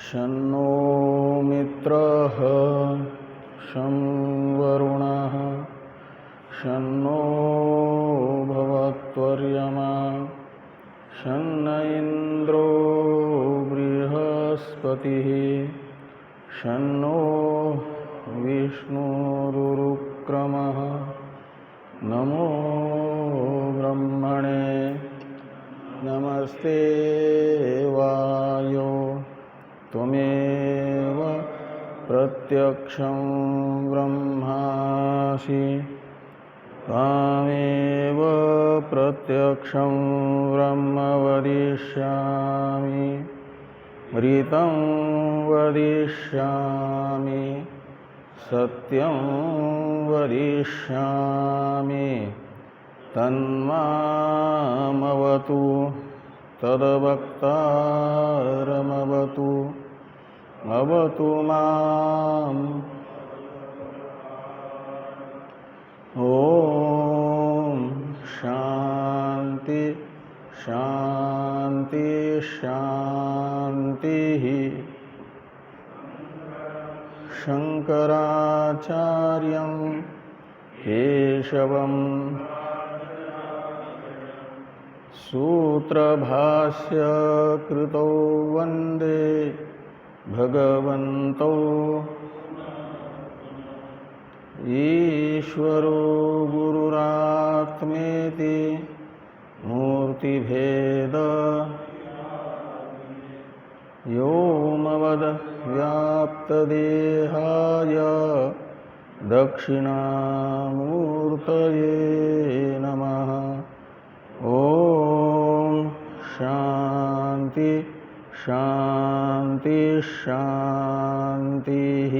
शन्नो मित्रः शं वरुणः शन्नो भवत्वर्यमा शन्न इन्द्रो बृहस्पतिः शन्नो विष्णुरुक्रमः नमो ब्रह्मणे नमस्ते वायो त्वमेव प्रत्यक्षं ब्रह्मासि त्वमेव प्रत्यक्षं ब्रह्म वदिष्यामि ऋतं वदिष्यामि सत्यं वदिष्यामि तन्मामवतु तद्वक्तारमवतु अवतु माम् ॐ शान्ति शान्ति शान्तिः। शंकराचार्यं केशवं सूत्रभाष्य कृतौ वन्दे भगवन्तौ ईश्वरो गुरुरात्मेति मूर्तिभेद व्योमवद् व्याप्तदेहाय दक्षिणामूर्तये नमः। ॐ शान्ति शान्ति शान्तिः।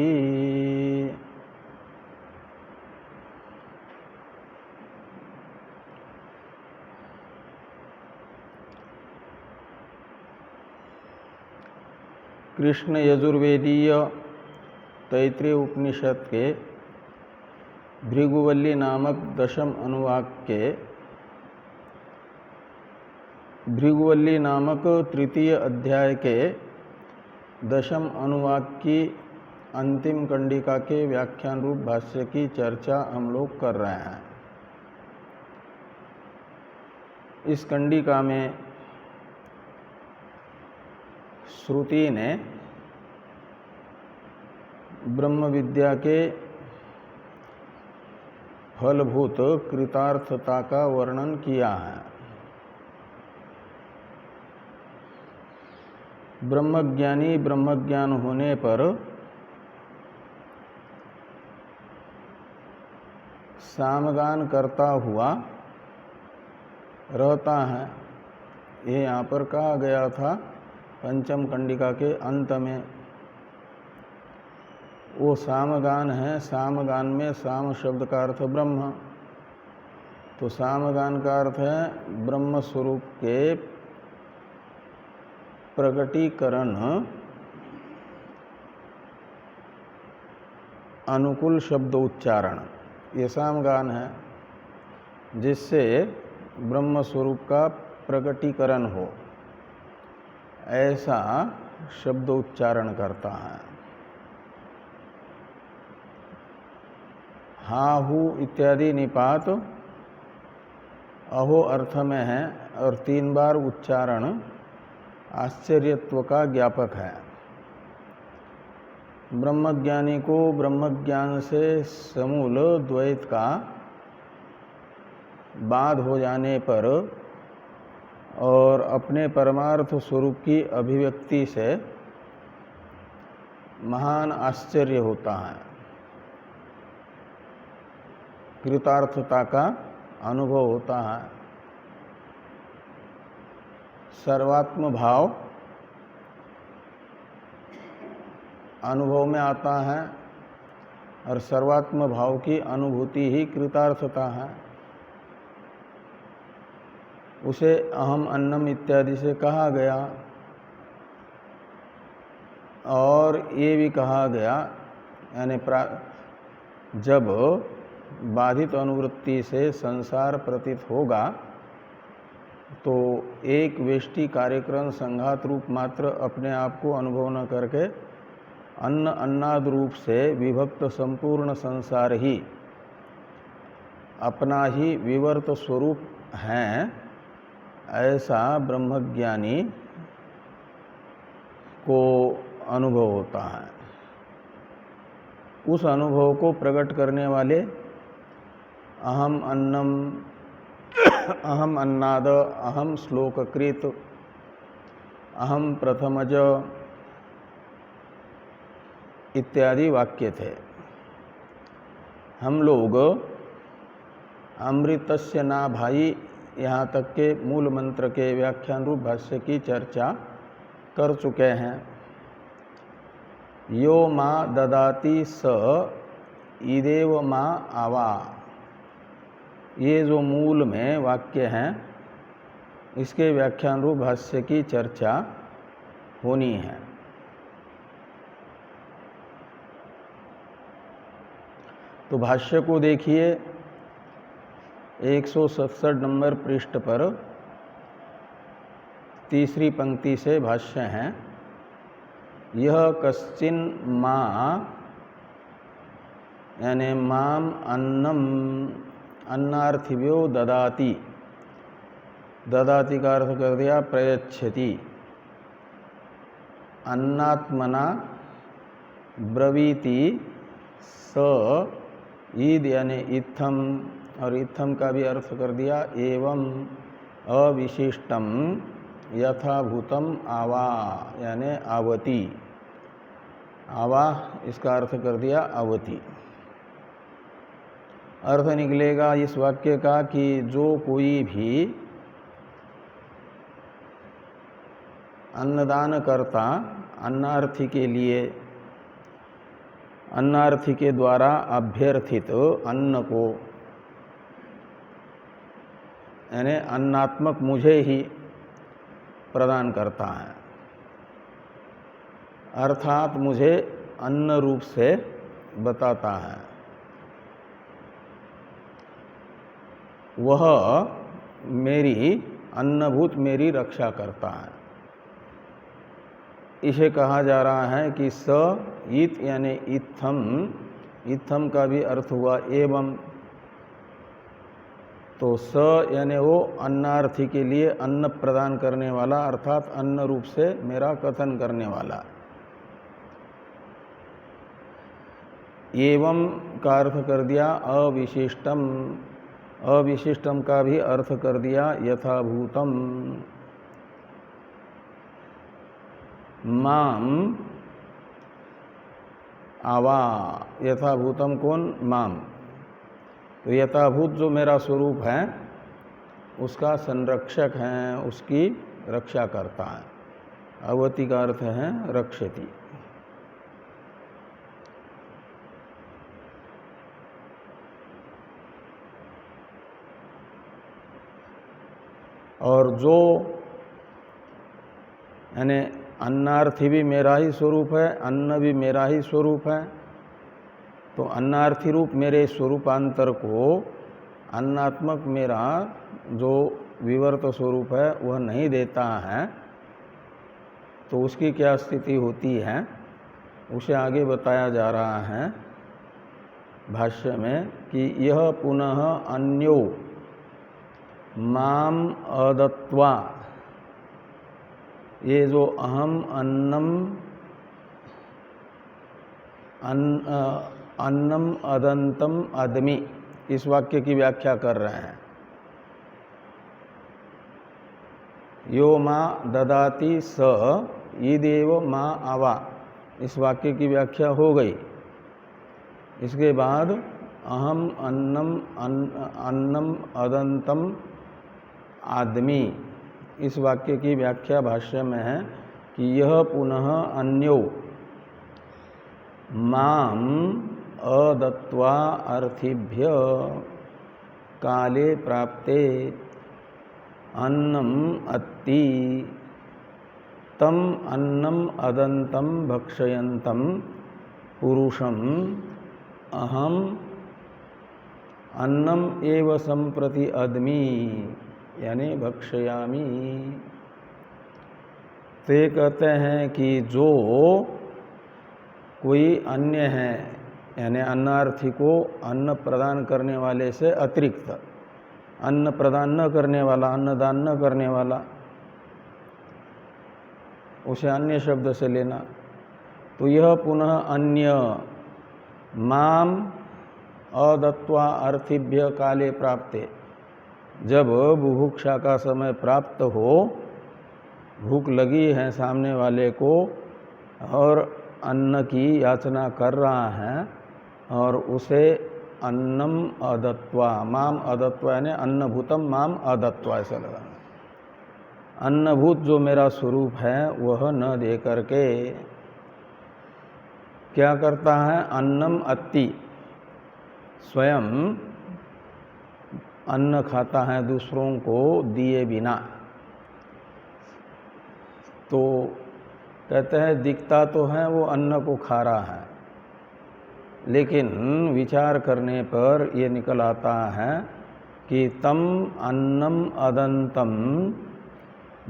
कृष्ण यजुर्वेदीय तैत्रीय उपनिषद के भृगुवल्ली नामक दशम अनुवाक के भृगुवल्ली नामक तृतीय अध्याय के दशम अनुवाक की अंतिम कंडिका के व्याख्यान रूप भाष्य की चर्चा हम लोग कर रहे हैं। इस कंडिका में श्रुति ने ब्रह्म विद्या के फलभूत कृतार्थता का वर्णन किया है। ब्रह्मज्ञानी ब्रह्मज्ञान होने पर सामगान करता हुआ रहता है। ये यहाँ पर कहा गया था पंचम कंडिका के अंत में। वो सामगान है। सामगान में साम शब्द का अर्थ ब्रह्म, तो सामगान का अर्थ है ब्रह्म स्वरूप के प्रकटीकरण अनुकूल शब्द उच्चारण, ये सामगान है, जिससे ब्रह्म स्वरूप का प्रकटीकरण हो, ऐसा शब्द उच्चारण करता है। हा हु इत्यादि निपात अहो अर्थ में है और 3 बार उच्चारण आश्चर्यत्व का ज्ञापक है। ब्रह्मज्ञानी को ब्रह्मज्ञान से समूल द्वैत का बाध हो जाने पर और अपने परमार्थ स्वरूप की अभिव्यक्ति से महान आश्चर्य होता है। कृतार्थता का अनुभव होता है। सर्वात्म भाव अनुभव में आता है और सर्वात्म भाव की अनुभूति ही कृतार्थता है। उसे अहम अन्नम इत्यादि से कहा गया। और ये भी कहा गया, यानी जब बाधित अनुवृत्ति से संसार प्रतीत होगा तो एक वेष्टि कार्यक्रम संघात रूप मात्र अपने आप को अनुभव न करके अन्न अन्नाद रूप से विभक्त संपूर्ण संसार ही अपना ही विवर्त स्वरूप हैं, ऐसा ब्रह्मज्ञानी को अनुभव होता है। उस अनुभव को प्रकट करने वाले अहम अन्नम, अहम अन्नाद, अहम श्लोककृत, अहम प्रथमज इत्यादि वाक्य थे। हम लोग अमृतस्य ना भाई यहाँ तक के मूल मंत्र के व्याख्यान रूप भाष्य की चर्चा कर चुके हैं। यो माँ ददाति स इदेव माँ आवा, ये जो मूल में वाक्य हैं इसके व्याख्यान रूप भाष्य की चर्चा होनी है। तो भाष्य को देखिए, 167 नंबर पृष्ठ पर तीसरी पंक्ति से भाष्य हैं। यह कश्चिन माँ यानी माम अन्नम अन्नार्थिभ्यो ददाति, ददाति का अर्थ कर दिया प्रयच्छति, अन्नात्मना ब्रवीति स ईद यानी इत्थम, और इत्थम का भी अर्थ कर दिया एवं अविशिष्टम यथाभूतम आवा यानी आवती, आवा इसका अर्थ कर दिया आवती। अर्थ निकलेगा इस वाक्य का कि जो कोई भी अन्नदान करता अन्नार्थी के लिए, अन्नार्थी के द्वारा अभ्यर्थित अन्न को यानी अन्नात्मक मुझे ही प्रदान करता है, अर्थात मुझे अन्न रूप से बताता है, वह मेरी अन्नभूत मेरी रक्षा करता है। इसे कहा जा रहा है कि स इत यानी इत्थम, इत्थम का भी अर्थ हुआ एवं। तो स यानी वो अन्नार्थी के लिए अन्न प्रदान करने वाला, अर्थात अन्न रूप से मेरा कथन करने वाला। एवं का अर्थ कर दिया अविशिष्टम, अविशिष्टम का भी अर्थ कर दिया यथाभूतम। माम आवा, यथाभूतम कौन? माम। तो यथाभूत जो मेरा स्वरूप है उसका संरक्षक है, उसकी रक्षा करता है। अवति का अर्थ है रक्षति। और जो यानी अन्नार्थी भी मेरा ही स्वरूप है, अन्न भी मेरा ही स्वरूप है। तो अन्नार्थी रूप मेरे स्वरूपांतर को अन्नात्मक मेरा जो विवर्त स्वरूप है वह नहीं देता है, तो उसकी क्या स्थिति होती है उसे आगे बताया जा रहा है भाष्य में कि यह पुनः अन्यो माम अदत्वा, ये जो अहम अन्नम अन्नम अदंतम अदमि इस वाक्य की व्याख्या कर रहे हैं। यो माँ ददाति स ईदेव माँ आवा, इस वाक्य की व्याख्या हो गई। इसके बाद अहम अन्नम अदंतम आदमी, इस वाक्य की व्याख्या भाष्य में है कि यह पुनः अन्यो माम अदत्वा अर्थिभ्य काले प्राप्ते अन्नम अत्ति तम अन्नम अदंतम भक्षयन्तम पुरुषम अहम अन्नम एव संप्रति अदमी। यानी भक्षयामि। तो ये कहते हैं कि जो कोई अन्य है, यानी अन्नार्थी को अन्न प्रदान करने वाले से अतिरिक्त, अन्न प्रदान न करने वाला, अन्नदान न करने वाला, उसे अन्य शब्द से लेना। तो यह पुनः अन्य माम अदत्वा अर्थिभ्य काले प्राप्ते, जब बुभुक्षा का समय प्राप्त हो, भूख लगी है सामने वाले को और अन्न की याचना कर रहा है और उसे अन्नम अदत्वा, माम अदत्वा यानी अन्नभूतम माम अदत्वा ऐसा लगा, अन्नभूत जो मेरा स्वरूप है वह न दे करके क्या करता है, अन्नम अत्ति, स्वयं अन्न खाता है दूसरों को दिए बिना। तो कहते हैं दिखता तो है वो अन्न को खा रहा है, लेकिन विचार करने पर ये निकल आता है कि तम अन्नम अदंतम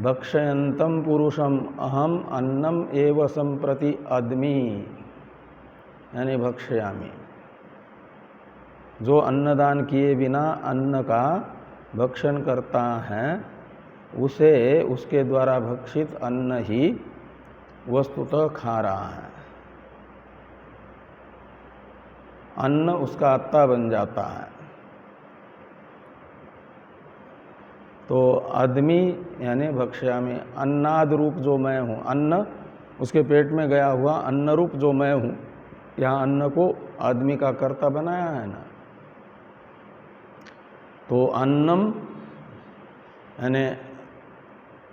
भक्षयंतम पुरुषम अहम अन्नम एव संप्रति अद्मि, यानी भक्षयामि। जो अन्नदान किए बिना अन्न का भक्षण करता है उसे उसके द्वारा भक्षित अन्न ही वस्तुतः खा रहा है, अन्न उसका आत्ता बन जाता है। तो आदमी यानी भक्ष्यामि, अन्नाद रूप जो मैं हूँ, अन्न उसके पेट में गया हुआ अन्न रूप जो मैं हूँ, यहाँ अन्न को आदमी का कर्ता बनाया है ना। तो अन्नम यानी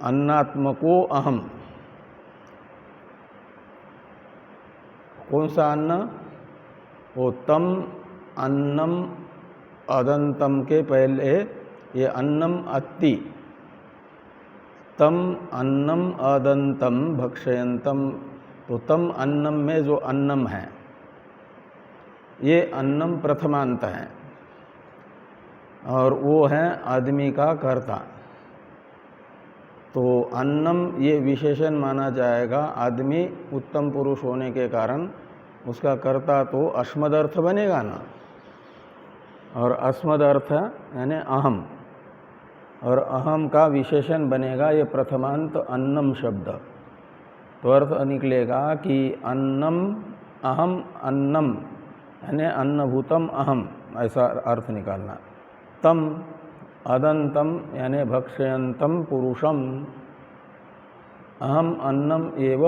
अन्नात्मको अहम, कौन सा अन्न, वो तम अन्नम अदंतम के पहले ये अन्नम अत्ति, तम अन्नम अदंतम भक्षयंतम, तो तम अन्नम में जो अन्नम है ये अन्नम प्रथमांत है और वो है आदमी का कर्ता। तो अन्नम ये विशेषण माना जाएगा, आदमी उत्तम पुरुष होने के कारण उसका कर्ता तो अस्मदर्थ बनेगा ना, और अस्मदर्थ यानी अहम, और अहम का विशेषण बनेगा ये प्रथमांत अन्नम शब्द। तो अर्थ निकलेगा कि अन्नम अहम अन्नम यानी अन्नभूतम अहम, ऐसा अर्थ निकालना। तम अदंतम यानी भक्षयंतम पुरुषम अहम अन्नम एव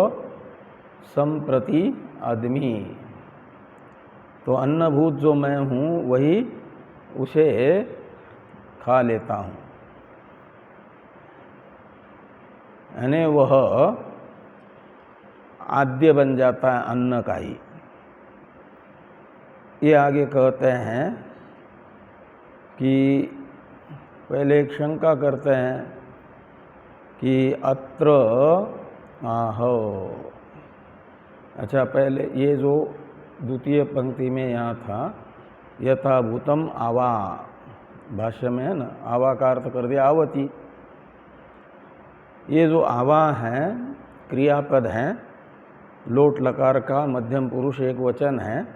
संप्रति आदमी। तो अन्नभूत जो मैं हूँ वही उसे खा लेता हूँ, यानी वह आद्य बन जाता है अन्न का ही। ये आगे कहते हैं कि पहले एक शंका करते हैं कि अत्र आहो, अच्छा पहले ये जो द्वितीय पंक्ति में यहाँ था यथाभूतम आवा, भाष्य में है ना, आवा का अर्थ कर दिया आवती। ये जो आवा है क्रियापद है, लोट लकार का मध्यम पुरुष एक वचन है,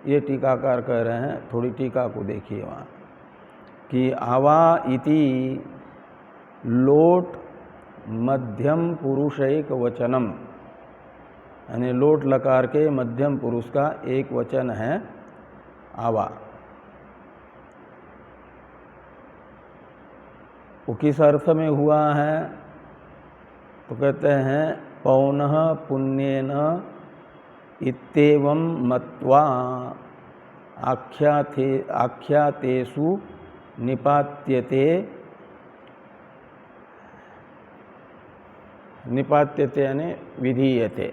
ये टीकाकार कह रहे हैं। थोड़ी टीका को देखिए वहाँ कि आवा इति लोट मध्यम पुरुष एक वचनम, यानी लोट लकार के मध्यम पुरुष का एक वचन है आवा। वो किस अर्थ में हुआ है, तो कहते हैं पौनः पुण्येन इत्येवं मत्वा आख्यातेषु निपात्यते, निपात्यते यानी विधीयते।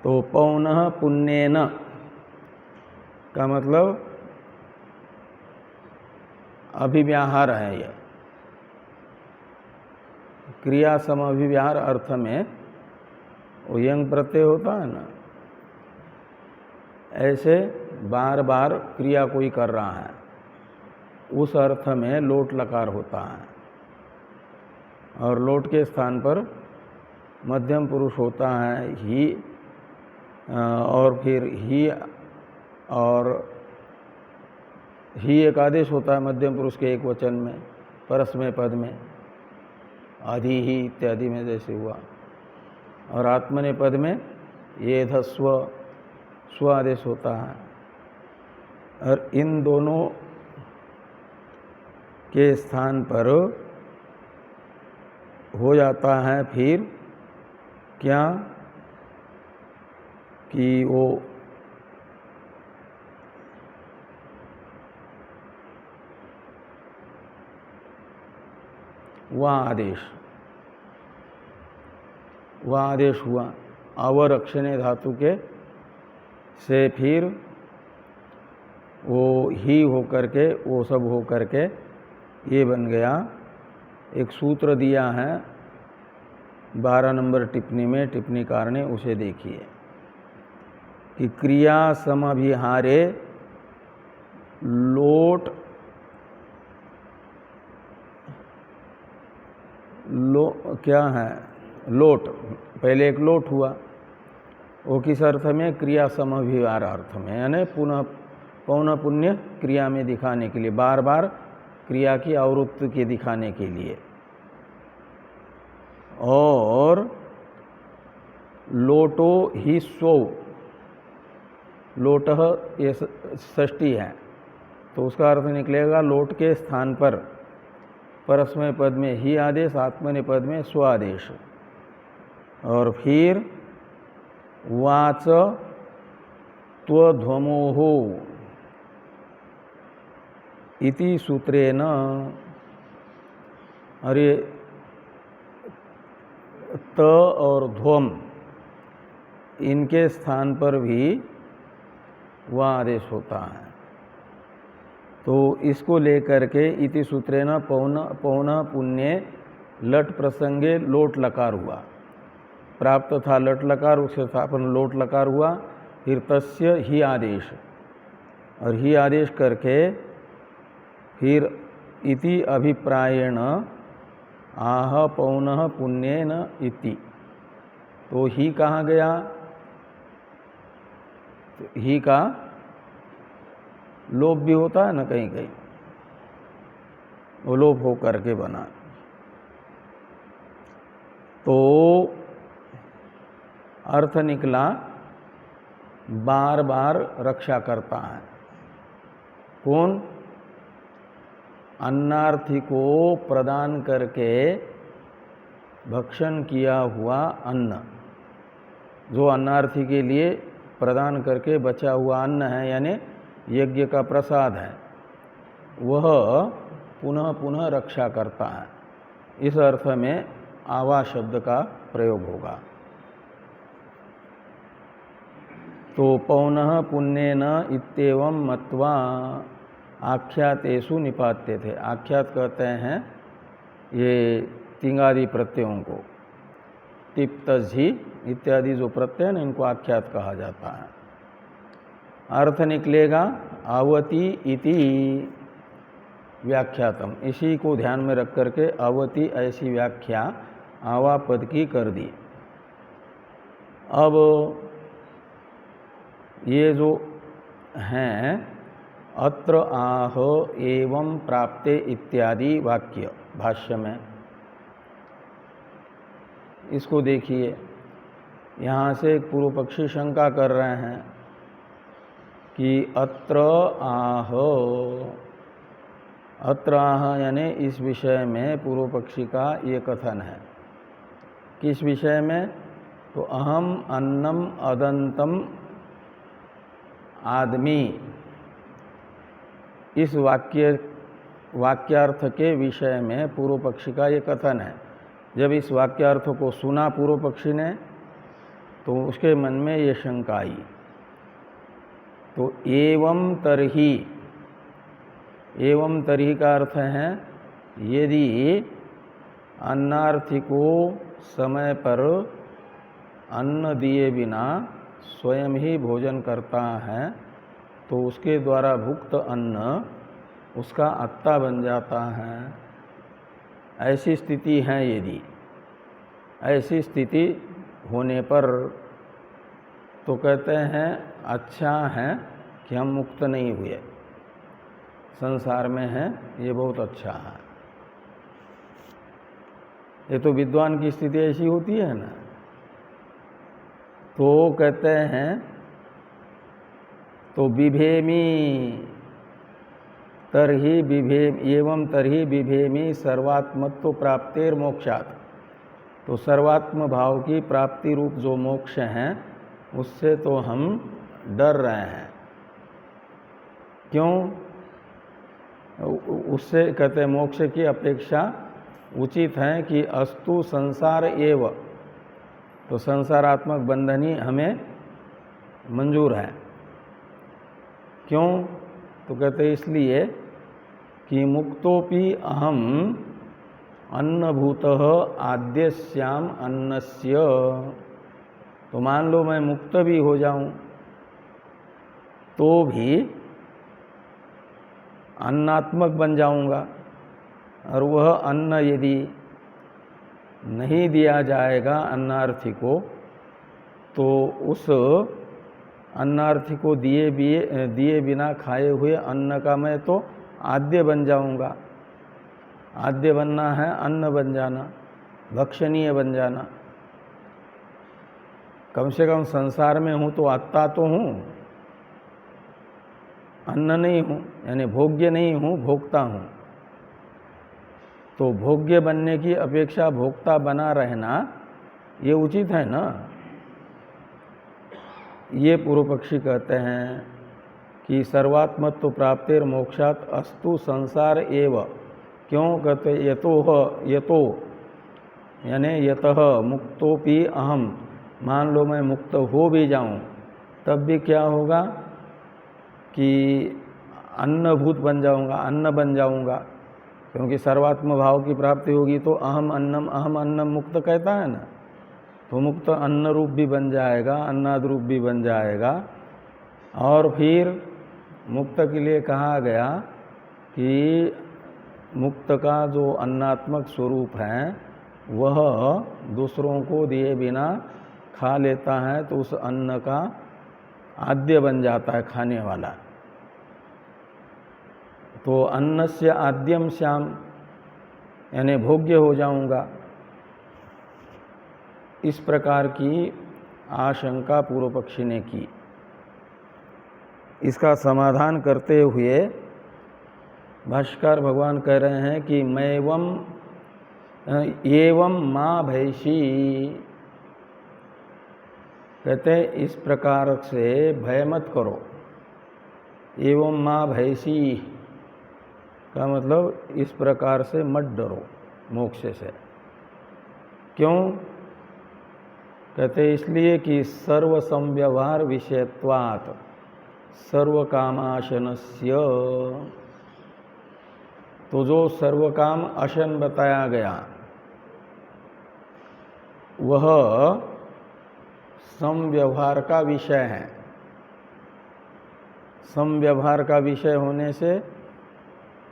तो पौनः पुण्येन का मतलब अभिव्याहार है, यह क्रिया सम अभिव्याहार अर्थ में वो यंग प्रत्यय होता है ना, ऐसे बार बार क्रिया कोई कर रहा है उस अर्थ में लोट लकार होता है, और लोट के स्थान पर मध्यम पुरुष होता है ही, और फिर ही और ही एक आदेश होता है मध्यम पुरुष के एक वचन में, परस्मय पद में, आदि ही इत्यादि में जैसे हुआ, और आत्मने पद में ये स्व आदेश होता है। और इन दोनों के स्थान पर हो जाता है फिर क्या कि वो वह आदेश हुआ अवरक्षणे धातु के से, फिर वो ही होकर के, वो सब होकर के ये बन गया। एक सूत्र दिया है 12 नंबर टिप्पणी में, टिप्पणीकार ने, उसे देखिए कि क्रिया समभिहारे लोट क्या है, लोट, पहले एक लोट हुआ, वो किस अर्थ में, क्रिया समभिहार अर्थ में, यानी पुनः पौन पुण्य क्रिया में दिखाने के लिए, बार बार क्रिया की आवृत्ति के दिखाने के लिए। और लोटो ही स्वौ, लोटः ये षष्ठी है, तो उसका अर्थ निकलेगा लोट के स्थान पर परस्मय पद में ही आदेश, आत्मने पद में स्व आदेश, और फिर वाच त्वध्वमोहो इति सूत्रेण, अरे त और ध्वम इनके स्थान पर भी वह आदेश होता है। तो इसको लेकर के इति सूत्रेण पौन पुण्य लट प्रसंगे लोट लकार हुआ, प्राप्त था लट लकार, उसके स्थापन लोट लकार हुआ, फिर तस्य ही आदेश, और ही आदेश करके फिर इति अभिप्रायेण आह पौनः पुण्येन इति, तो ही कहाँ गया, तो ही का लोप भी होता है ना कहीं कहीं, वो लोप हो करके बना। तो अर्थ निकला बार बार रक्षा करता है, कौन, अन्नार्थी को प्रदान करके भक्षण किया हुआ अन्न, जो अन्नार्थी के लिए प्रदान करके बचा हुआ अन्न है, यानी यज्ञ का प्रसाद है, वह पुनः पुनः रक्षा करता है। इस अर्थ में आवा शब्द का प्रयोग होगा। तो पौनः पुण्येन इत्येवं मत्वा आख्यातेषु निपात्य थे, आख्यात कहते हैं ये तिंगादि प्रत्ययों को, तिप्त झी इत्यादि जो प्रत्यय हैं इनको आख्यात कहा जाता है। अर्थ निकलेगा आवती इति व्याख्यातम, इसी को ध्यान में रख करके आवती ऐसी व्याख्या आवा पद की कर दी। अब ये जो हैं अत्र आह एवं प्राप्ते इत्यादि वाक्य भाष्य में, इसको देखिए, यहाँ से एक पूर्व पक्षी शंका कर रहे हैं कि अत्र आह यानी इस विषय में पूर्व पक्षी का ये कथन है। किस विषय में, तो अहम अन्नम अदंतम आदमी, इस वाक्यार्थ के विषय में पूर्व पक्षी का ये कथन है। जब इस वाक्यार्थ को सुना पूर्व पक्षी ने, तो उसके मन में ये शंका आई। तो एवं तरही का अर्थ है यदि अन्नार्थी को समय पर अन्न दिए बिना स्वयं ही भोजन करता है, तो उसके द्वारा भुक्त अन्न उसका आत्ता बन जाता है। ऐसी स्थिति है यदि, ऐसी स्थिति होने पर तो कहते हैं अच्छा है कि हम मुक्त नहीं हुए, संसार में हैं, ये बहुत अच्छा है। ये तो विद्वान की स्थिति ऐसी होती है ना। तो कहते हैं तो बिभेमी तरहि बिभेम एवं तरहि बिभेमी सर्वात्मत्व प्राप्तेर मोक्षात्। तो सर्वात्म भाव की प्राप्ति रूप जो मोक्ष है उससे तो हम डर रहे हैं। क्यों? उससे कहते हैं मोक्ष की अपेक्षा उचित है कि अस्तु संसार एव, तो संसारात्मक बंधन ही हमें मंजूर है। क्यों? तो कहते इसलिए कि मुक्तोपि अहम अन्नभूतः आद्यस्याम अन्नस्य। तो मान लो मैं मुक्त भी हो जाऊं तो भी अन्नात्मक बन जाऊंगा, और वह अन्न यदि नहीं दिया जाएगा अन्नार्थी को तो उस अन्नार्थी को दिए बिना खाए हुए अन्न का मैं तो आद्य बन जाऊंगा। आद्य बनना है अन्न बन जाना, भक्षणीय बन जाना। कम से कम संसार में हूँ तो आत्ता तो हूँ, अन्न नहीं हूँ, यानी भोग्य नहीं हूँ, भोक्ता हूँ। तो भोग्य बनने की अपेक्षा भोक्ता बना रहना ये उचित है ना। ये पूर्व पक्षी कहते हैं कि सर्वात्मत्व प्राप्तेर मोक्षात् अस्तु संसार एव। क्यों? कहते यतो यानी यतः मुक्तोपि अहम, मान लो मैं मुक्त हो भी जाऊं तब भी क्या होगा कि अन्नभूत बन जाऊंगा, अन्न बन जाऊंगा। क्योंकि सर्वात्म भाव की प्राप्ति होगी तो अहम अन्नम मुक्त कहता है ना। तो मुक्त अन्न रूप भी बन जाएगा, अन्नाद रूप भी बन जाएगा। और फिर मुक्त के लिए कहा गया कि मुक्त का जो अन्नात्मक स्वरूप है वह दूसरों को दिए बिना खा लेता है, तो उस अन्न का आद्य बन जाता है, खाने वाला। तो अन्नस्य आद्यम श्याम, यानी भोग्य हो जाऊंगा। इस प्रकार की आशंका पूर्व पक्षी ने की। इसका समाधान करते हुए भाष्यकार भगवान कह रहे हैं कि एवं माँ भैषी, कहते हैं इस प्रकार से भय मत करो। एवं माँ भैषी का मतलब इस प्रकार से मत डरो मोक्ष से। क्यों? कहते इसलिए कि सर्व संव्यवहार विषयत्वात् सर्व कामाशनस्य। तो जो सर्व काम अशन बताया गया वह समव्यवहार का विषय है। समव्यवहार का विषय होने से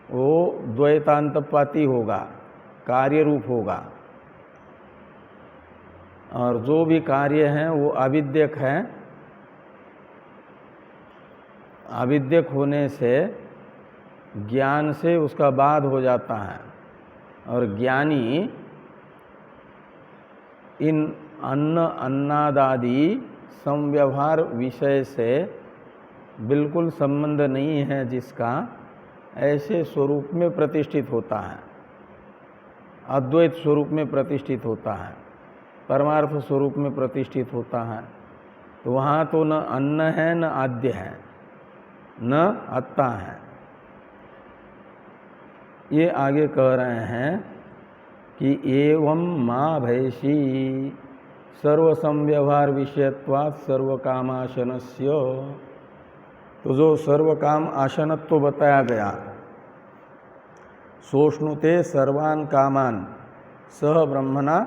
वो द्वैतांतपाती होगा, कार्य रूप होगा। और जो भी कार्य हैं वो अविद्यक है। अविद्यक होने से ज्ञान से उसका बाध हो जाता है, और ज्ञानी इन अन्नादादि समव्यवहार विषय से बिल्कुल संबंध नहीं है जिसका, ऐसे स्वरूप में प्रतिष्ठित होता है, अद्वैत स्वरूप में प्रतिष्ठित होता है, परमार्थ स्वरूप में प्रतिष्ठित होता है। तो वहाँ तो न अन्न है न आद्य है न आत्ता है। ये आगे कह रहे हैं कि एवं माँ भैषी सर्व संव्यवहार विषयत्वात् सर्व कामाशनस्य। तो जो सर्व काम आशनत्व बताया गया, सोष्णुते सर्वान कामान सह ब्रह्मणा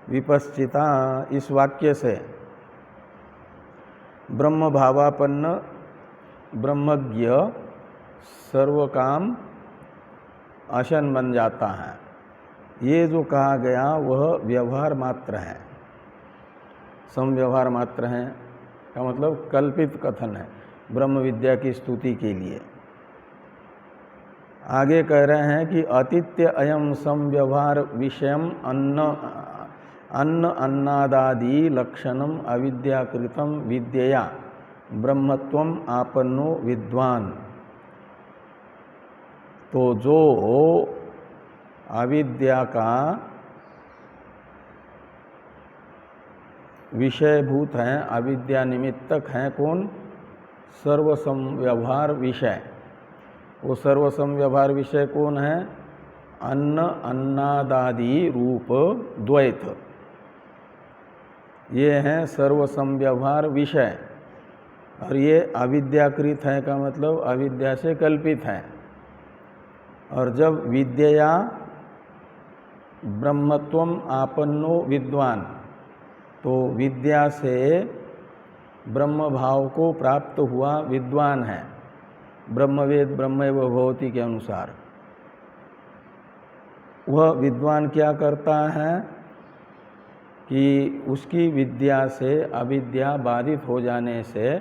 विपश्चिता, इस वाक्य से ब्रह्म भावापन्न ब्रह्मज्ञ सर्व काम अशन बन जाता है। ये जो कहा गया वह व्यवहार मात्र है, समव्यवहार मात्र है का मतलब कल्पित कथन है ब्रह्म विद्या की स्तुति के लिए। आगे कह रहे हैं कि अतित्य अयम समव्यवहार विषयम अन्न अन्नादादि लक्षणम अविद्याकृतम विद्यया ब्रह्मत्वम आपन्नो विद्वान। तो जो अविद्या का विषयभूत हैं, अविद्या निमित्तक हैं, कौन? सर्वसमव्यवहार विषय। वो सर्वसमव्यवहार विषय कौन है? अन्न अन्नादादि रूप द्वैत, ये हैं सर्वसमव्यवहार विषय। और ये अविद्याकृत है का मतलब अविद्या से कल्पित है। और जब विद्यया ब्रह्मत्वम आपन्नो विद्वान, तो विद्या से ब्रह्म भाव को प्राप्त हुआ विद्वान है, ब्रह्मवेद ब्रह्मैव भवति के अनुसार। वह विद्वान क्या करता है कि उसकी विद्या से अविद्या बाधित हो जाने से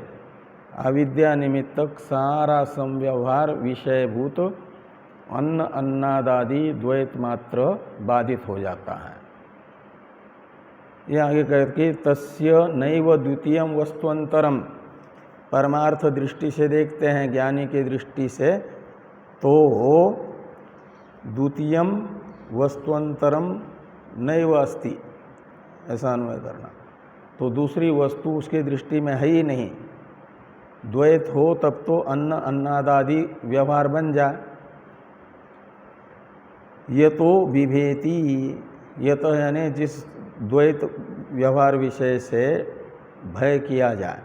अविद्या निमित्तक सारा समव्यवहार विषयभूत अन्न अन्नादादि द्वैत मात्र बाधित हो जाता है। यह आगे कहते तस्य नैव द्वितीयम वस्तुअंतरम, परमार्थ दृष्टि से देखते हैं ज्ञानी की दृष्टि से, तो द्वितीयम वस्तुअंतरम नैव अस्ति, ऐसा अन्वय करना। तो दूसरी वस्तु उसकी दृष्टि में है ही नहीं। द्वैत हो तब तो अन्न अन्नादादि व्यवहार बन जाए। ये तो विभेति, ये तो यानी जिस द्वैत व्यवहार विषय से भय किया जाए,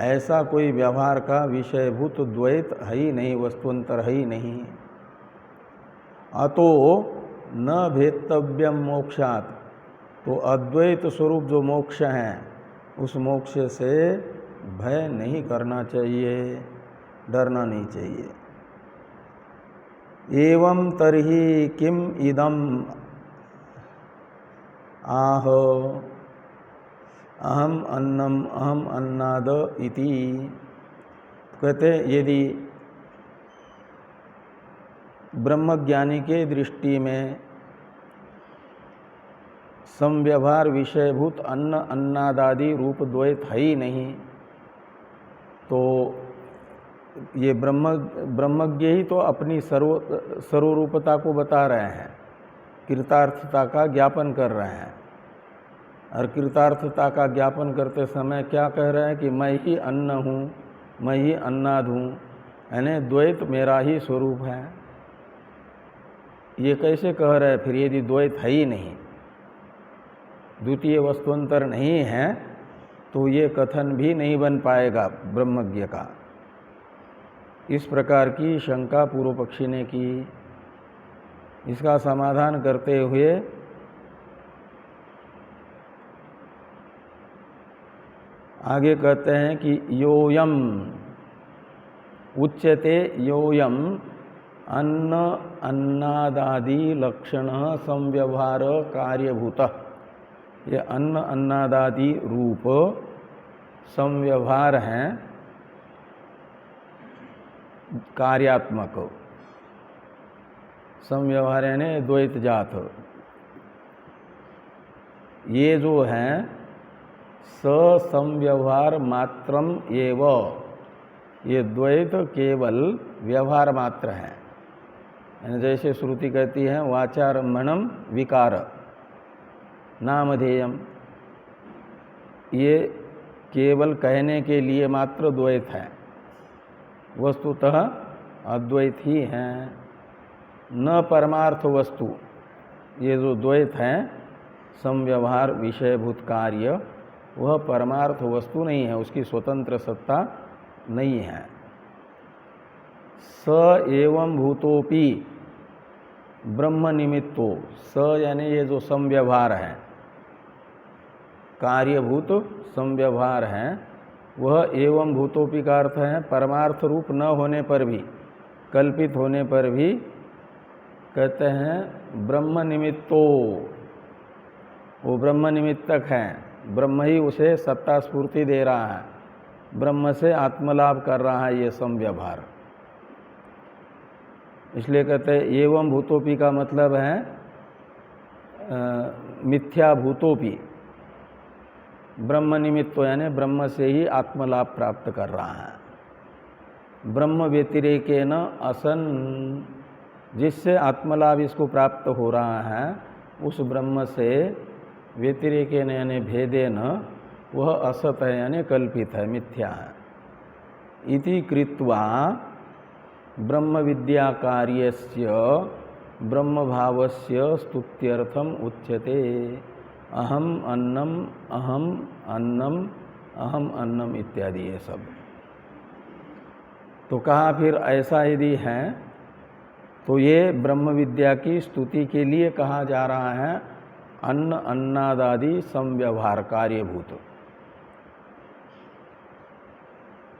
ऐसा कोई व्यवहार का विषयभूत द्वैत है ही नहीं, वस्तुअंतर है ही नहीं। अतो न भेत्तव्यम मोक्षात्, तो अद्वैत स्वरूप जो मोक्ष है उस मोक्ष से भय नहीं करना चाहिए, डरना नहीं चाहिए। एवं तर्हि किम इदम आह अहम अन्नम अहम अन्नाद इति। कहते यदि ब्रह्मज्ञानी के दृष्टि में समव्यवहार विषयभूत अन्न अन्नादादि रूप द्वैत है ही नहीं, तो ये ब्रह्मज्ञ ही तो अपनी सर्वरूपता को बता रहे हैं, कृतार्थता का ज्ञापन कर रहे हैं। और कृतार्थता का ज्ञापन करते समय क्या कह रहे हैं कि मैं ही अन्न हूँ, मैं ही अन्नाद हूँ, यानी द्वैत मेरा ही स्वरूप है। ये कैसे कह रहे हैं फिर यदि द्वैत है ही नहीं, द्वितीय वस्तुअंतर नहीं है, तो ये कथन भी नहीं बन पाएगा ब्रह्मज्ञ का। इस प्रकार की शंका पूर्व पक्षी ने की। इसका समाधान करते हुए आगे कहते हैं कि योयम उच्यते, योयम अन्न अन्नादादि लक्षण समव्यवहार कार्यभूत। ये अन्न अन्नादादि रूप समव्यवहार हैं, कार्यात्मक। समव्यवहार यानी द्वैत जात। ये जो हैं समव्यवहार मात्रम एव, ये द्वैत केवल व्यवहार मात्र है। यानी जैसे श्रुति कहती है वाचारम्भणम विकार नामधेयम, ये केवल कहने के लिए मात्र द्वैत है, वस्तुतः अद्वैत ही हैं, न परमार्थ वस्तु। ये जो द्वैत हैं समव्यवहार विषयभूत कार्य, वह परमार्थ वस्तु नहीं है, उसकी स्वतंत्र सत्ता नहीं है। स एवं भूतोपि ब्रह्म निमित्तो, स यानी ये जो समव्यवहार है, कार्यभूत समव्यवहार है, वह एवं भूतोपि का अर्थ है परमार्थ रूप न होने पर भी, कल्पित होने पर भी कहते हैं ब्रह्म निमित्तो, वो ब्रह्म निमित्तक है, ब्रह्म ही उसे सत्ता स्फूर्ति दे रहा है, ब्रह्म से आत्मलाभ कर रहा है ये समव्यवहार। इसलिए कहते हैं एवं भूतोपि का मतलब है मिथ्या भूतोपि, ब्रह्म निमित्तो यानी ब्रह्म से ही आत्मलाभ प्राप्त कर रहा है। ब्रह्म व्यतिरेकेन असन, जिससे आत्मलाभ इसको प्राप्त हो रहा है उस ब्रह्म से व्यतिरेकेन यानी भेदेन वह असत है यानी कल्पित है, मिथ्या है। इति कृत्वा ब्रह्म विद्या कार्यस्य ब्रह्म भावस्य स्तुत्यर्थम उच्यते अहम अन्नम अहम अन्नम अहम अन्नम इत्यादि ये सब। तो कहा फिर ऐसा यदि है तो ये ब्रह्म विद्या की स्तुति के लिए कहा जा रहा है अन्न अन्नादादि समव्यवहार कार्यभूत।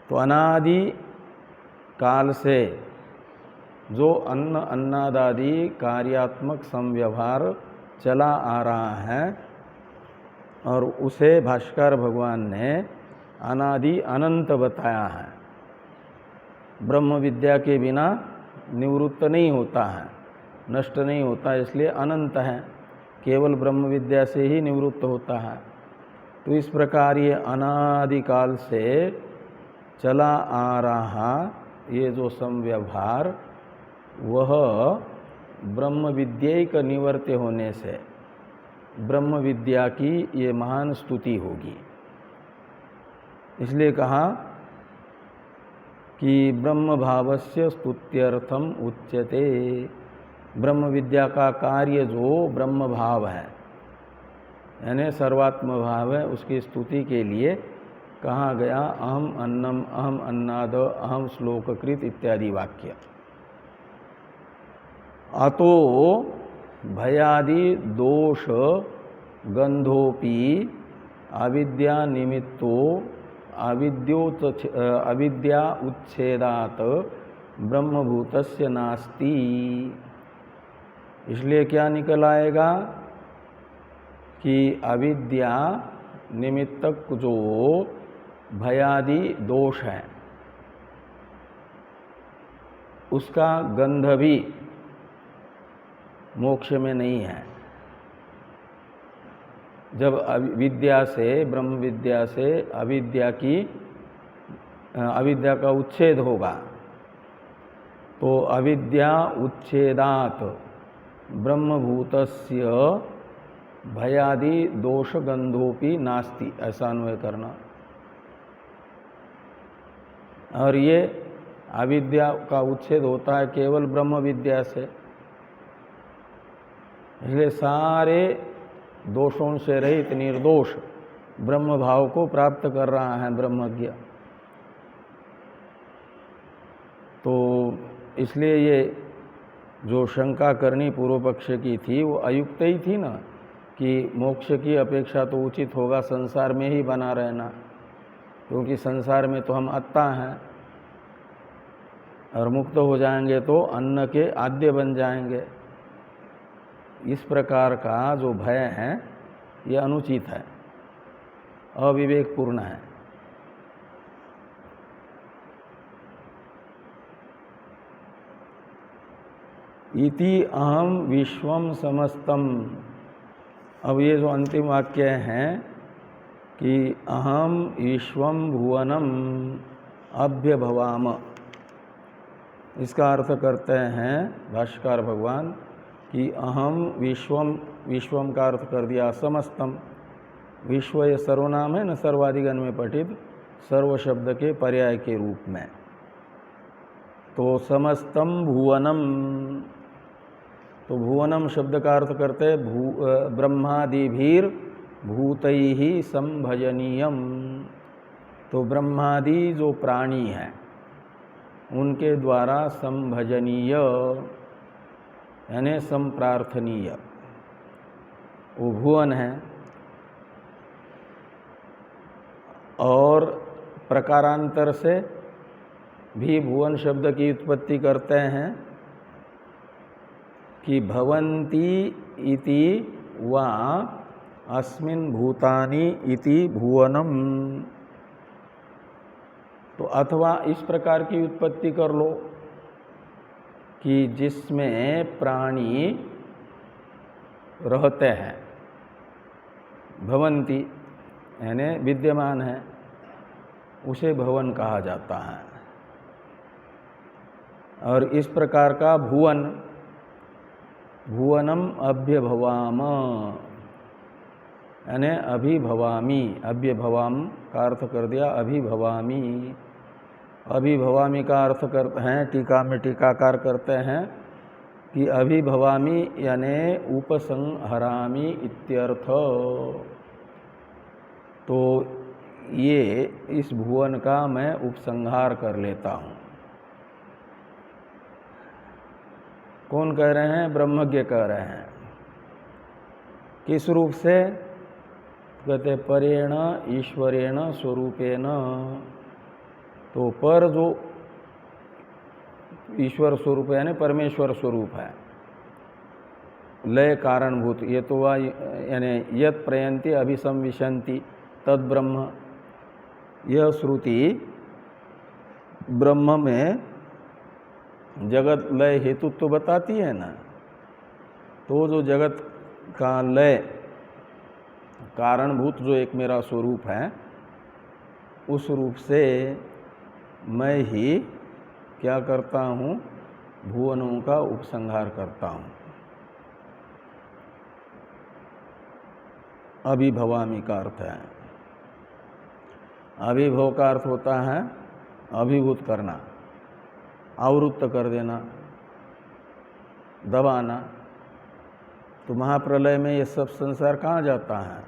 तो अनादि काल से जो अन्न अन्नादादि कार्यात्मक समव्यवहार चला आ रहा है और उसे भाष्कर भगवान ने अनादि अनंत बताया है। ब्रह्म विद्या के बिना निवृत्त नहीं होता है, नष्ट नहीं होता, इसलिए अनंत है, केवल ब्रह्म विद्या से ही निवृत्त होता है। तो इस प्रकार ये अनादिकाल से चला आ रहा ये जो समव्यवहार वह ब्रह्म विद्यैक निवर्त्य होने से ब्रह्म विद्या की ये महान स्तुति होगी। इसलिए कहा कि ब्रह्म भावस्य स्तुत्यर्थम उच्यते, ब्रह्म विद्या का कार्य जो ब्रह्म भाव है यानी सर्वात्म भाव है, उसकी स्तुति के लिए कहा गया अहम अन्नम अहम अन्नाद अहम श्लोककृत इत्यादि वाक्य। अतो भयादि दोष गंधोपि अविद्या निमित्तो अविद्या उच्छेदात ब्रह्मभूतस्य नास्ति। इसलिए क्या निकल आएगा कि अविद्या निमित्तक जो भयादि दोष है उसका गंध भी मोक्ष में नहीं है। जब विद्या से ब्रह्म विद्या से अविद्या का उच्छेद होगा तो अविद्या उच्छेदात ब्रह्मभूतस्य भयादि दोष गंधोपि नास्ति, ऐसा अन्वय करना। और ये अविद्या का उच्छेद होता है केवल ब्रह्म विद्या से, इसलिए सारे दोषों से रहित निर्दोष ब्रह्म भाव को प्राप्त कर रहा है ब्रह्मज्ञ। तो इसलिए ये जो शंका करनी पूर्व पक्ष की थी वो अयुक्त ही थी ना, कि मोक्ष की अपेक्षा तो उचित होगा संसार में ही बना रहना, क्योंकि संसार में तो हम अत्ता हैं और मुक्त हो जाएंगे तो अन्न के आद्य बन जाएंगे। इस प्रकार का जो भय है यह अनुचित है, अविवेकपूर्ण है। इति अहम विश्वम समस्तम। अब ये जो अंतिम वाक्य है कि अहम विश्वम भुवनम अभ्यभवाम, इसका अर्थ करते हैं भाष्यकार भगवान कि अहम विश्वम, विश्वम का अर्थ कर दिया समस्तम। विश्व ये सर्वनाम है न, सर्वाधिगण में पठित सर्व शब्द के पर्याय के रूप में। तो समस्तम भुवनम, तो भुवनम शब्द का अर्थ करते हैं ब्रह्मादिभीर भूतैहि संभजनीयम। तो ब्रह्मादि जो प्राणी हैं उनके द्वारा संभजनीय यानी संप्रार्थनीय वो भुवन है। और प्रकारांतर से भी भुवन शब्द की उत्पत्ति करते हैं कि भवन्ति इति वा अस्मिन् भूतानि इति भुवनम, तो अथवा इस प्रकार की उत्पत्ति कर लो कि जिसमें प्राणी रहते हैं, भवन्ति यानी विद्यमान है, उसे भवन कहा जाता है। और इस प्रकार का भुवन, भुवनम अभ्यभवाम यानी अभिभवामी, अभ्यभवाम का अर्थ कर दिया अभिभवामी। अभिभवामी का अर्थ करते हैं, टीका में टीकाकार करते हैं कि अभिभवामी यानी उपसंहरामी इत्यर्थ। तो ये इस भुवन का मैं उपसंहार कर लेता हूँ। कौन कह रहे हैं? ब्रह्मज्ञ कह रहे हैं। किस रूप से? कहते परेण ईश्वरेण स्वरूपेण। तो पर जो ईश्वर स्वरूप है यानी परमेश्वर स्वरूप है, लय कारणभूत, ये तो वह यानी यत् प्रयंति अभिसंविशंति तद ब्रह्म, यह श्रुति ब्रह्म में जगत लय हेतुत्व तो बताती है ना। तो जो जगत का लय कारणभूत जो एक मेरा स्वरूप है, उस रूप से मैं ही क्या करता हूँ? भुवनों का उपसंहार करता हूँ। अभिभवामी का अर्थ है, अभिभव का अर्थ होता है अभिभूत करना, आवृत्त कर देना, दबाना। तो महाप्रलय में ये सब संसार कहाँ जाता है?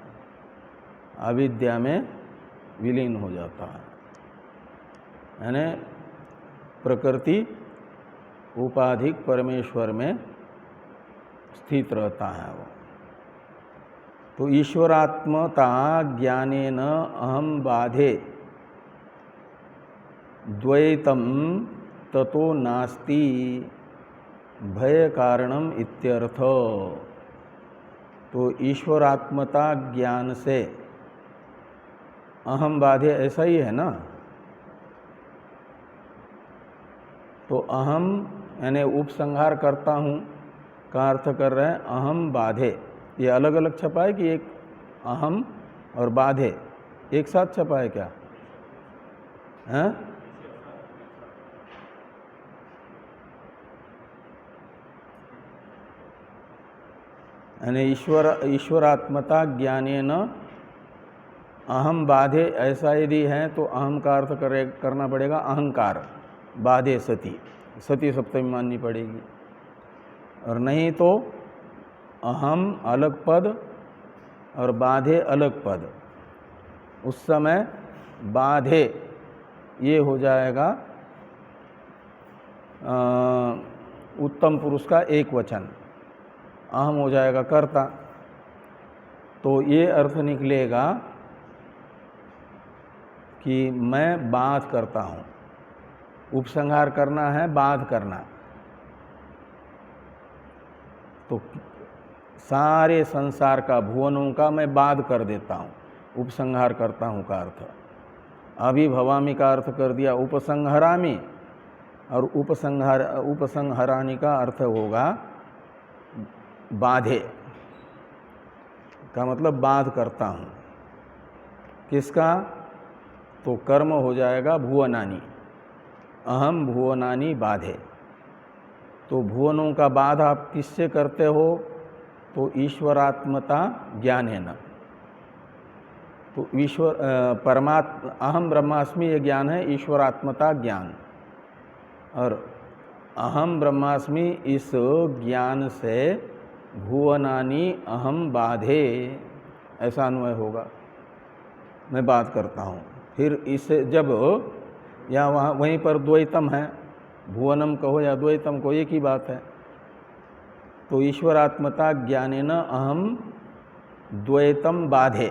अविद्या में विलीन हो जाता है, यानी प्रकृति उपाधिक परमेश्वर में स्थित रहता है वो। तो ईश्वरात्मता ज्ञानेन अहम बाधे द्वैतम ततो नास्ति भय कारणम इत्यर्थ। तो ईश्वरात्मता ज्ञान से अहम बाधे, ऐसा ही है ना। तो अहम यानी उपसंहार करता हूँ का अर्थ कर रहे हैं अहम बाधे। ये अलग अलग छपा है कि एक अहम और बाधे एक साथ छपा है क्या? हैं? यानी ईश्वरात्मता ज्ञानेन अहम बाधे, ऐसा यदि है तो अहम का अर्थ करना पड़ेगा अहंकार, बाधे सती, सती सप्तमी माननी पड़ेगी। और नहीं तो अहम अलग पद और बाधे अलग पद, उस समय बाधे ये हो जाएगा उत्तम पुरुष का एक वचन, अहम हो जाएगा कर्ता। तो ये अर्थ निकलेगा कि मैं बाध करता हूँ। उपसंहार करना है, बाध करना। तो सारे संसार का, भुवनों का मैं बाध कर देता हूँ, उपसंहार करता हूँ का अर्थ। अभिभवामी का अर्थ कर दिया उपसंहरामी, और उपसंहरानी का अर्थ होगा बाधे का मतलब बाध करता हूँ। किसका? तो कर्म हो जाएगा भुवनानी, अहम भुवनानी बाधे। तो भुवनों का बाध आप किससे करते हो? तो ईश्वरात्मता ज्ञान है ना। तो ईश्वर परमात्मा, अहम ब्रह्मास्मि ये ज्ञान है ईश्वरात्मता ज्ञान। और अहम ब्रह्मास्मि इस ज्ञान से भुवनानी अहम बाधे, ऐसा अन्वय होगा, मैं बात करता हूँ। फिर इसे जब या वहाँ वहीं पर द्वैतम है, भुवनम कहो या द्वैतम को, एक ही बात है। तो ईश्वरात्मता ज्ञानेन अहम द्वैतम बाधे,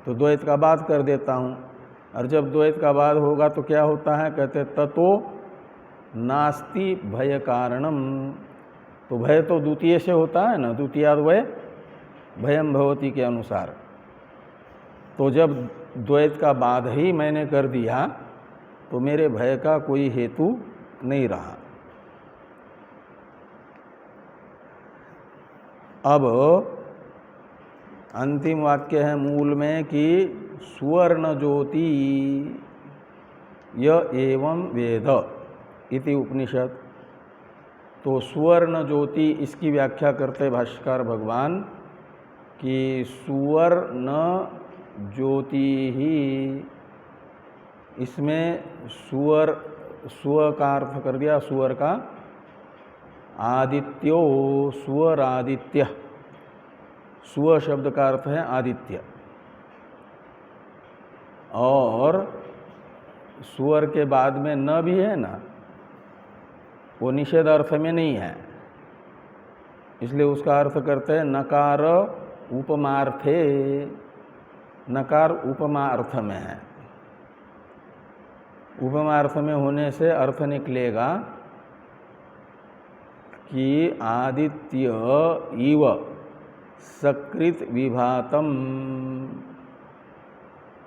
तो द्वैत का बाध कर देता हूँ। और जब द्वैत का बाध होगा तो क्या होता है? कहते ततो नास्ति भय कारणम। तो भय तो द्वितीय से होता है ना, द्वितीयाद्वय भयम भवती के अनुसार। तो जब द्वैत का बाध ही मैंने कर दिया तो मेरे भय का कोई हेतु नहीं रहा। अब अंतिम वाक्य है मूल में कि सुवर्ण ज्योति य एवं वेद इति उपनिषद। तो सुवर्ण ज्योति, इसकी व्याख्या करते भाष्यकार भगवान कि सुवर्ण ज्योति ही, इसमें सुवर, स्व का अर्थ कर दिया सुवर का, आदित्यो सुवरादित्य, स्व शब्द का अर्थ है आदित्य, और सुवर के बाद में न भी है ना, वो निषेध अर्थ में नहीं है, इसलिए उसका अर्थ करते हैं नकार उपमार्थे। नकार उपमा अर्थ में है, उपमा अर्थ में होने से अर्थ निकलेगा कि आदित्य इव सकृत विभातम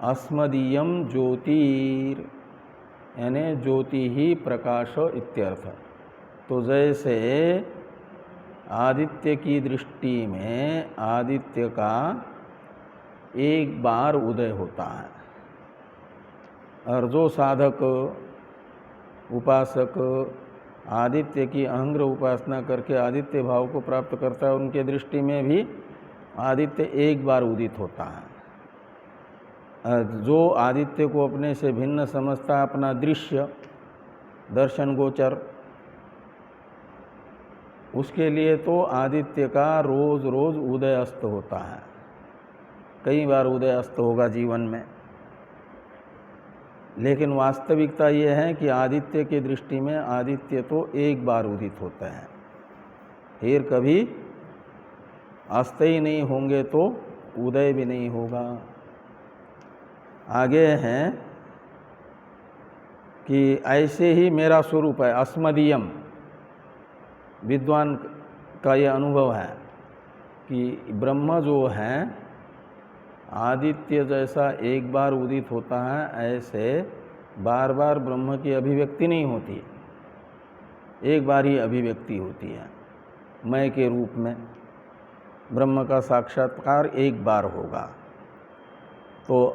अस्मदीयम ज्योतिर, यानी ज्योति ही प्रकाश इत्यर्थ। तो जैसे आदित्य की दृष्टि में आदित्य का एक बार उदय होता है, और जो साधक उपासक आदित्य की अहंग्र उपासना करके आदित्य भाव को प्राप्त करता है, उनके दृष्टि में भी आदित्य एक बार उदित होता है। जो आदित्य को अपने से भिन्न समझता है, अपना दृश्य दर्शन गोचर, उसके लिए तो आदित्य का रोज रोज उदय अस्त होता है, कई बार उदय अस्त होगा जीवन में। लेकिन वास्तविकता ये है कि आदित्य की दृष्टि में आदित्य तो एक बार उदित होता है, फिर कभी अस्त ही नहीं होंगे तो उदय भी नहीं होगा। आगे हैं कि ऐसे ही मेरा स्वरूप है अस्मदीयम। विद्वान का ये अनुभव है कि ब्रह्म जो है आदित्य जैसा एक बार उदित होता है, ऐसे बार बार ब्रह्म की अभिव्यक्ति नहीं होती, एक बार ही अभिव्यक्ति होती है। मैं के रूप में ब्रह्म का साक्षात्कार एक बार होगा। तो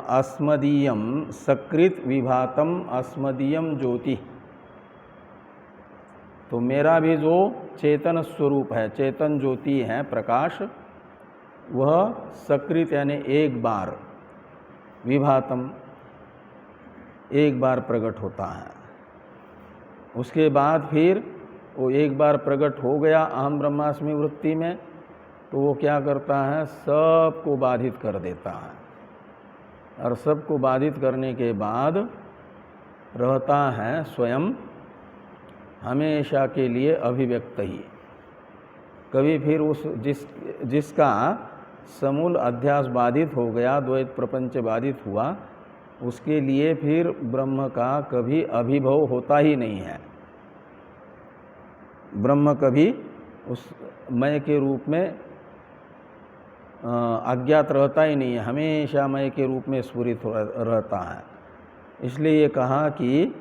अस्मदीयम सकृत विभातम अस्मदीयम ज्योति, तो मेरा भी जो चेतन स्वरूप है, चेतन ज्योति है, प्रकाश, वह सकृत यानी एक बार, विभातम एक बार प्रकट होता है। उसके बाद फिर वो एक बार प्रकट हो गया अहम ब्रह्मास्मि वृत्ति में, तो वो क्या करता है, सबको बाधित कर देता है, और सबको बाधित करने के बाद रहता है स्वयं हमेशा के लिए अभिव्यक्त ही। कभी फिर उस जिसका समूल अध्यास बाधित हो गया, द्वैत प्रपंच बाधित हुआ, उसके लिए फिर ब्रह्म का कभी अभिभव होता ही नहीं है। ब्रह्म कभी उस मैं के रूप में अज्ञात रहता ही नहीं है, हमेशा मैं के रूप में स्फुरित रहता है। इसलिए ये कहा कि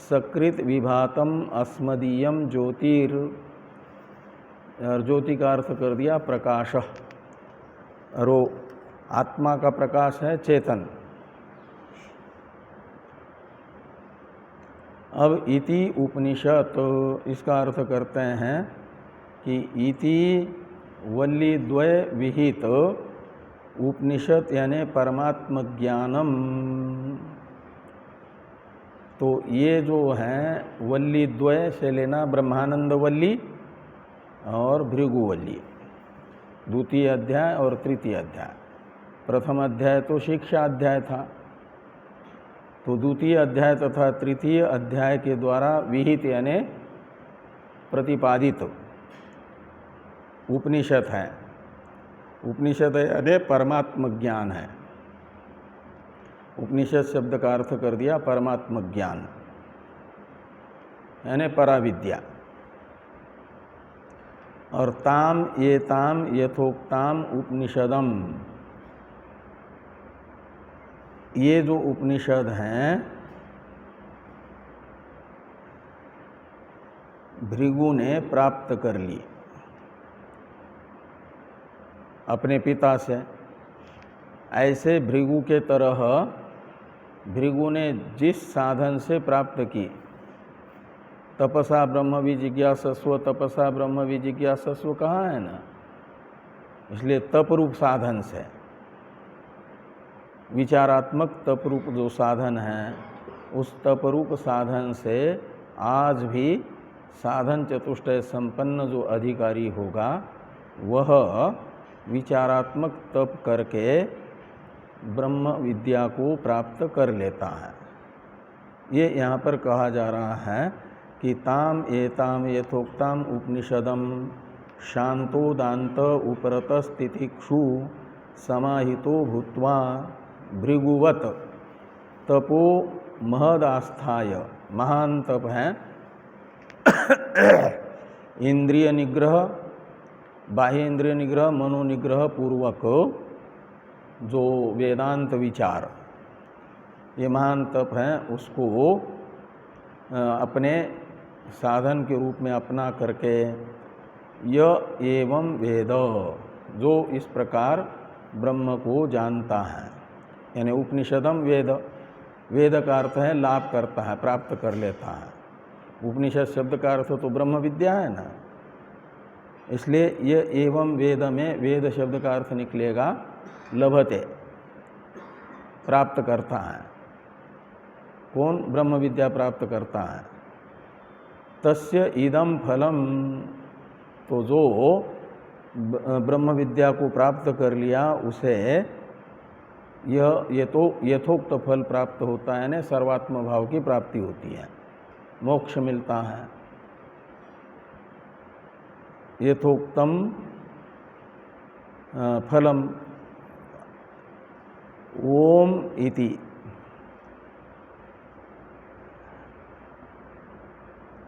सकृत विभातम अस्मदीयम ज्योतिर, और ज्योति का अर्थ कर दिया प्रकाश, और वो आत्मा का प्रकाश है, चेतन। अब इति उपनिषद, इसका अर्थ करते हैं कि इति वल्ली द्वय विहित उपनिषद यानी परमात्म ज्ञानम। तो ये जो है वल्ली द्वय से लेना ब्रह्मानंद वल्ली और भृगुवल्ली, द्वितीय अध्याय और तृतीय अध्याय। प्रथम अध्याय तो शिक्षा अध्याय था, तो द्वितीय अध्याय तथा तृतीय अध्याय के द्वारा विहित यानी प्रतिपादित उपनिषद है। उपनिषद यानी परमात्म ज्ञान है। उपनिषद शब्द का अर्थ कर दिया परमात्म ज्ञान यानी पराविद्या। और ताम एताम यथोक्ताम उपनिषदम, ये जो उपनिषद हैं भृगु ने प्राप्त कर ली अपने पिता से। ऐसे भृगु के तरह भृगु ने जिस साधन से प्राप्त की, तपसा ब्रह्म विजिज्ञासस्व, तपसा ब्रह्म विजिज्ञासस्व कहा है ना, इसलिए तप रूप साधन से, विचारात्मक तप रूप जो साधन है, उस तप रूप साधन से आज भी साधन चतुष्टय संपन्न जो अधिकारी होगा वह विचारात्मक तप करके ब्रह्म विद्या को प्राप्त कर लेता है। ये यहाँ पर कहा जा रहा है कि ताम एताम यथोक्ताम उपनिषदम शांतो दांत उपरत स्थितिक्षु समाहितो भूत्वा भृगुवत तपो महदास्थाय, महान तप है इंद्रिय निग्रह, बाह्य इंद्रिय निग्रह, मनोनिग्रह पूर्वक जो वेदांत विचार, ये महान तप है, उसको अपने साधन के रूप में अपना करके यह एवं वेद, जो इस प्रकार ब्रह्म को जानता है, यानी उपनिषदम वेद, वेद का अर्थ है लाभ करता है, प्राप्त कर लेता है। उपनिषद शब्द का अर्थ तो ब्रह्म विद्या है ना, इसलिए यह एवं वेद में वेद शब्द का अर्थ निकलेगा लभते, प्राप्त करता है। कौन ब्रह्म विद्या प्राप्त करता है? तस्य इदम फलम, तो जो ब्रह्म विद्या को प्राप्त कर लिया उसे ये तो यथोक्त फल प्राप्त होता है, यानी सर्वात्म भाव की प्राप्ति होती है, मोक्ष मिलता है। यथोक्तम फलम ओम इति,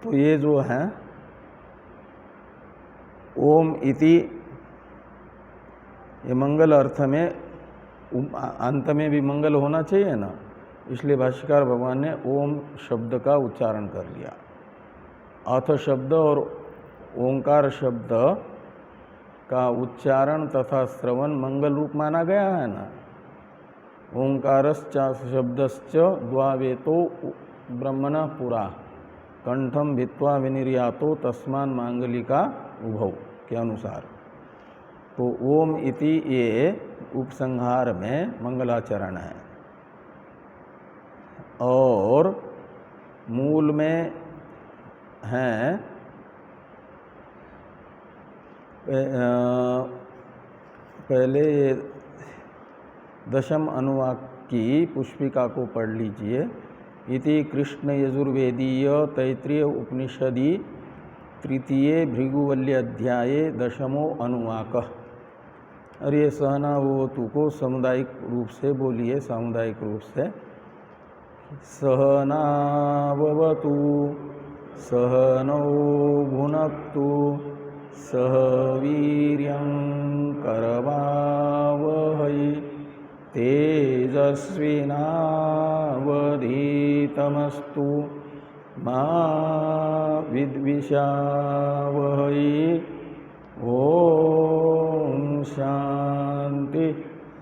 तो ये जो है ओम इति, ये मंगल अर्थ में, अंत में भी मंगल होना चाहिए ना, इसलिए भाष्यकार भगवान ने ओम शब्द का उच्चारण कर लिया। अथ शब्द और ओंकार शब्द का उच्चारण तथा श्रवण मंगल रूप माना गया है ना। ओंकारश्च शब्दश्च द्वावेतो ब्रह्मणः पुरा कंठम भित्वा विनिर्यातो तस्मान मांगलिका उभौ के अनुसार, तो ओम इति ये उपसंहार में मंगलाचरण है, और मूल में हैं पहले ये दशम अनुवाक की पुष्पिका को पढ़ लीजिए। इति कृष्ण यजुर्वेदीय तैत्रीय उपनिषदि तृतीय भृगुवल्य अध्याये दशमो अनुवाक। और ये सहनावतु को सामुदायिक रूप से बोलिए, सामुदायिक रूप से। सहनावतु सहनौ भुनक्तु सह वीर्यं करवावहै तेजस्विनावधीतमस्तु मा विद्विषावहै। ओम शांति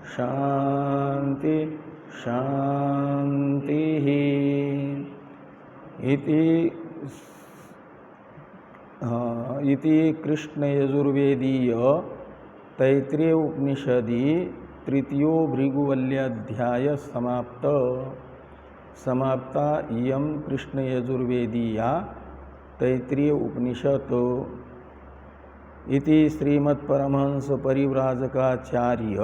शांति शांति। इति कृष्ण यजुर्वेदीय तैत्रीय उपनिषदि तृतीयो भृगुवल्याध्याय समाप्त। समाप्ता इयं कृष्ण यजुर्वेदीया तैत्रीय उपनिषत्। इति श्रीमत्परमहंस परिव्राजकाचार्य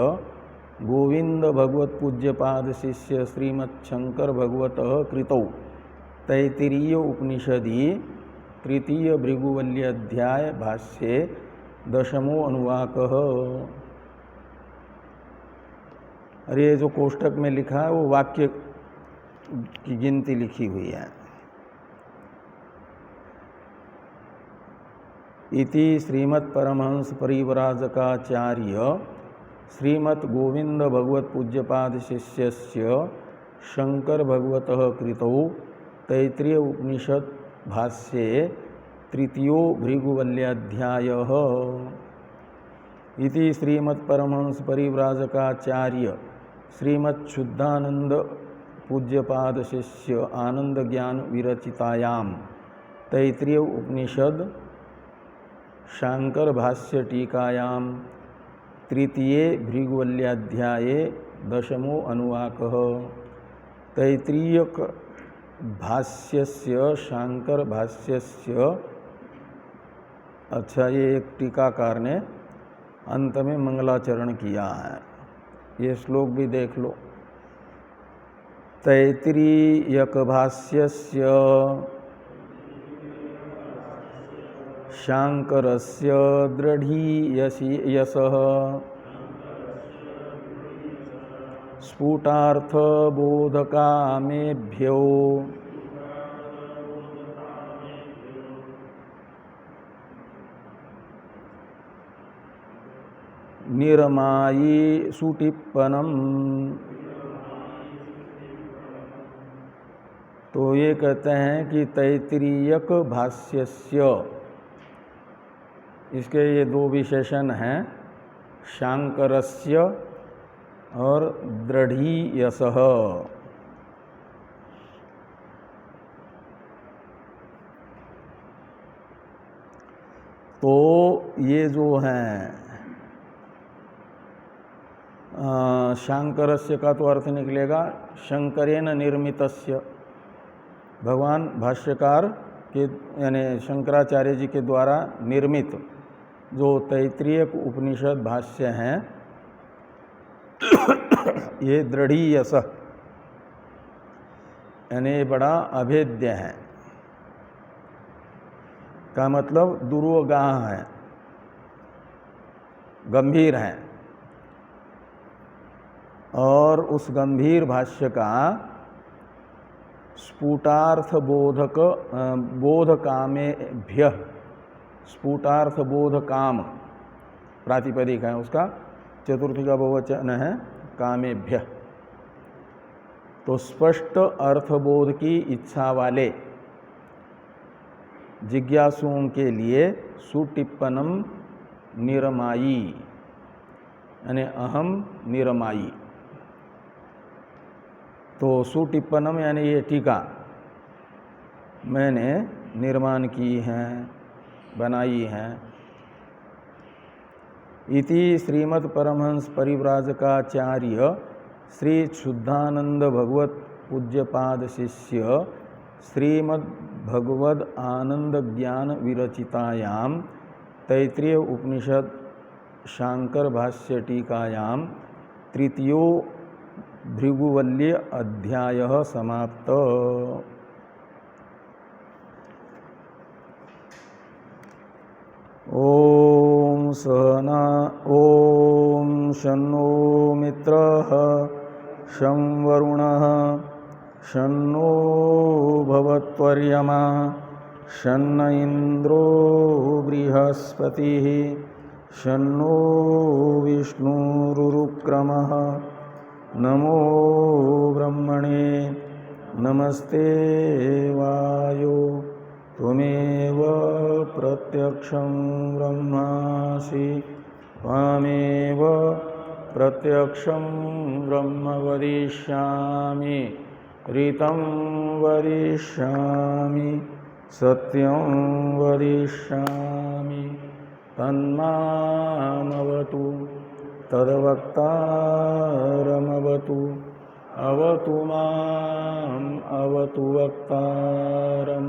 गोविंद भगवत पूज्यपाद शिष्य श्रीमच्छंकर भगवत कृतौ तैत्तिरीय उपनिषदि तृतीय भृगुवल्याध्याय भाष्ये दशमो अनुवाकः। और ये जो कोष्टक में लिखा है वो वाक्य की गिनती लिखी हुई है। इति श्रीमत् परमहंस परिव्राजकाचार्य श्रीमत् गोविंद भगवत पूज्यपाद शिष्यस्य शंकर भगवतः कृतौ तैत्रीय उपनिषद भाष्ये तृतीयो भृगुवल्याध्यायः। इति श्रीमत् परमहंस परिव्राजकाचार्य श्रीमत् शुद्धानंद पूज्यपाद शिष्य आनंद ज्ञान विरचितायाम तैत्रीय उपनिषद शांकर भाष्य टीकायाम तृतीये भृगुवल्याध्याये दशमो अनुवाकः। तैत्रीयक भाष्यस्य शांकर भाष्यस्य, अच्छा ये एक टीकाकार ने अंत में मंगलाचरण किया है, ये श्लोक भी देख लो। तैत्रीयक भाष्यस्य शांकरस्य दृढीयसः स्फुटार्थबोधकामेभ्यो निरमायी सुटिप्पणम्। तो ये कहते हैं कि तैत्रीयक भाष्यस्य, इसके ये दो विशेषण हैं, शांकरस्य और दृढीयसः। तो ये जो हैं शांकरस्य का तो अर्थ निकलेगा शंकरेण निर्मितस्य, भगवान भाष्यकार के यानी शंकराचार्य जी के द्वारा निर्मित जो तैत्रीयक उपनिषद भाष्य हैं ये दृढीयस यानी बड़ा अभेद्य है, का मतलब दुर्वगाह है, गंभीर है। और उस गंभीर भाष्य का स्फुटार्थ बोधक बोध कामेभ्य, स्फुटार्थ बोध काम प्रातिपदिक है उसका, चतुर्थी का बहुवचन है कामेभ्य। तो स्पष्ट अर्थबोध की इच्छा वाले जिज्ञासुओं के लिए सुटिप्पणम निरमायी यानी अहम निरमायी। तो सुटिप्पणम यानी ये टीका मैंने निर्माण की है, बनाई है। इति श्रीमद् परमहंस परिव्राजकाचार्य श्री शुद्धानंद भगवत पूज्यपाद शिष्य श्रीमद् भगवद आनंद ज्ञान विरचितायाम तैत्रीय उपनिषद शांकर भाष्य टीकायाम तृतीयो भृगुवल्य अध्यायः समाप्त। ओम सहना ओम शन्नो मित्रः शं वरुणः शन्नो भवत्वर्यमा शन्न इंद्रो बृहस्पतिः शन्नो विष्णुरुक्रमः। नमो ब्रह्मणे नमस्ते वायो त्वमेव प्रत्यक्षं ब्रह्मासि त्वमेव प्रत्यक्षं ब्रह्म वदिष्यामि ऋतं वदिष्यामि सत्यं वदिष्यामि तन्मामवतु तद्वक्तारमवतु अवतु माम् अवतु वक्तारम्।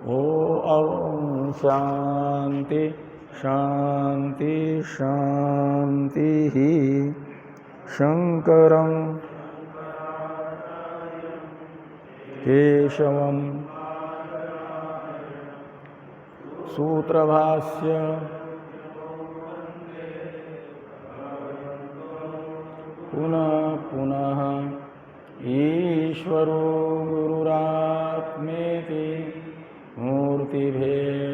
ॐ शान्ति शान्ति शान्तिः। शंकरं केशवं सूत्रभाष्य पुनः पुनः ईश्वरो गुरुरात्मेति मूर्तिभेद